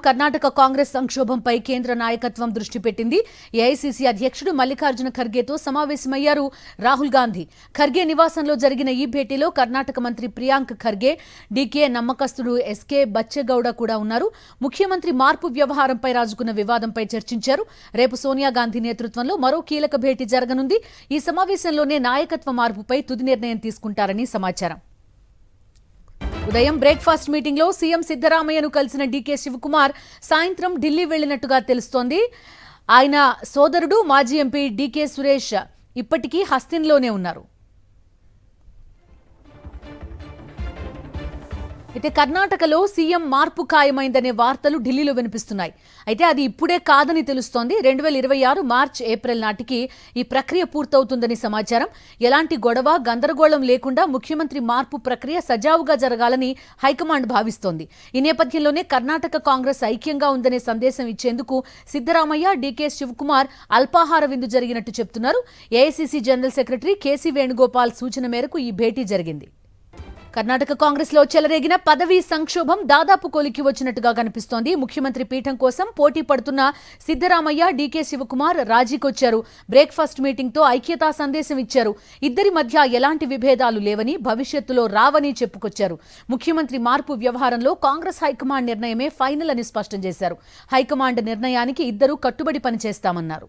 కర్ణాటక కాంగ్రెస్ సంక్షోభంపై కేంద్ర నాయకత్వం దృష్టి పెట్టింది. ఏఐసీసీ అధ్యక్షుడు మల్లికార్జున ఖర్గేతో సమావేశమయ్యారు రాహుల్ గాంధీ. ఖర్గే నివాసంలో జరిగిన ఈ భేటీలో కర్ణాటక మంత్రి ప్రియాంక్ ఖర్గే, డీకే నమ్మకస్తుడు ఎస్కే బచ్చేగౌడ కూడా ఉన్నారు. ముఖ్యమంత్రి మార్పు వ్యవహారంపై రాజుకున్న వివాదంపై చర్చించారు. రేపు సోనియా గాంధీ నేతృత్వంలో మరో కీలక భేటీ జరగనుంది. ఈ సమావేశంలోనే నాయకత్వ మార్పుపై తుది నిర్ణయం తీసుకుంటారని సమాచారం. ఉదయం బ్రేక్ఫాస్ట్ మీటింగ్ లో సీఎం సిద్దరామయ్యను కలిసిన డీకే శివకుమార్ సాయంత్రం ఢిల్లీ వెళ్లినట్టుగా తెలుస్తోంది. ఆయన సోదరుడు మాజీ ఎంపీ డీకే సురేష్ ఇప్పటికీ హస్తిన్లోనే ఉన్నారు. అయితే కర్ణాటకలో సీఎం మార్పు ఖాయమైందనే వార్తలు ఢిల్లీలో వినిపిస్తున్నాయి. అయితే అది ఇప్పుడే కాదని తెలుస్తోంది. 2026 మార్చ్ ఏప్రిల్ నాటికి ఈ ప్రక్రియ పూర్తవుతుందని సమాచారం. ఎలాంటి గొడవ గందరగోళం లేకుండా ముఖ్యమంత్రి మార్పు ప్రక్రియ సజావుగా జరగాలని హైకమాండ్ భావిస్తోంది. ఈ నేపథ్యంలోనే కర్ణాటక కాంగ్రెస్ ఐక్యంగా ఉందనే సందేశం ఇచ్చేందుకు సిద్దరామయ్య, డీకే శివకుమార్ అల్పాహార విందు జరిగినట్టు చెబుతున్నారు. ఏఐసీసీ జనరల్ సెక్రటరీ కేసీ వేణుగోపాల్ సూచన మేరకు ఈ భేటీ జరిగింది. కర్ణాటక కాంగ్రెస్ లో చెలరేగిన పదవీ సంక్షోభం దాదాపు కొలికి వచ్చినట్టుగా కనిపిస్తోంది. ముఖ్యమంత్రి పీఠం కోసం పోటీ పడుతున్న సిద్దరామయ్య, డీకే శివకుమార్ రాజీకొచ్చారు. బ్రేక్ఫాస్ట్ మీటింగ్ తో ఐక్యతా సందేశం ఇచ్చారు. ఇద్దరి మధ్య ఎలాంటి విభేదాలు లేవని, భవిష్యత్తులో రావని చెప్పుకొచ్చారు. ముఖ్యమంత్రి మార్పు వ్యవహారంలో కాంగ్రెస్ హైకమాండ్ నిర్ణయమే ఫైనల్ అని స్పష్టం చేశారు. హైకమాండ్ నిర్ణయానికి ఇద్దరూ కట్టుబడి పనిచేస్తామన్నారు.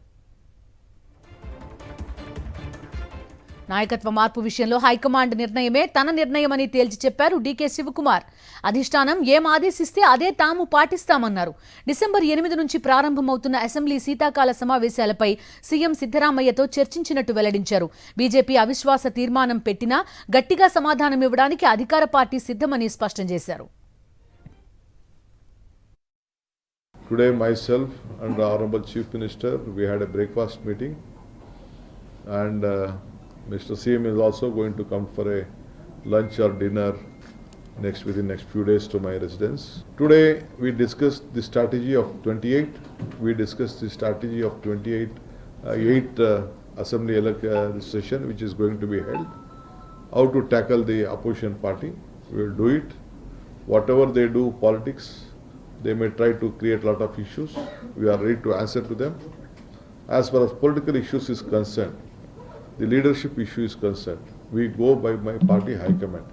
నాయకత్వ మార్పు విషయంలో హైకమాండ్ నిర్ణయమే తన నిర్ణయమని తేల్చి చెప్పారు డీకే శివకుమార్. అధిష్టానం ఏం ఆదేశిస్తే అదే తాము పాటిస్తామన్నారు. డిసెంబర్ 8 నుంచి ప్రారంభమవుతున్న అసెంబ్లీ శీతాకాల సమావేశాలపై సీఎం సిద్దరామయ్యతో చర్చించినట్టు వెల్లడించారు. బీజేపీ అవిశ్వాస తీర్మానం పెట్టినా గట్టిగా సమాధానమివ్వడానికి అధికార పార్టీ సిద్ధమని స్పష్టం చేశారు. Today myself and the Honorable Chief Minister, we had a breakfast meeting and Mr. CM is also going to come for a lunch or dinner within next few days to my residence. Today we discussed the strategy of 28. We discussed the strategy of 8 assembly session which is going to be held. How to tackle the opposition party. We will do it. Whatever they do politics, they may try to create a lot of issues. We are ready to answer to them. As far as political issues is concerned, the leadership issue is concerned, we go by my party high command.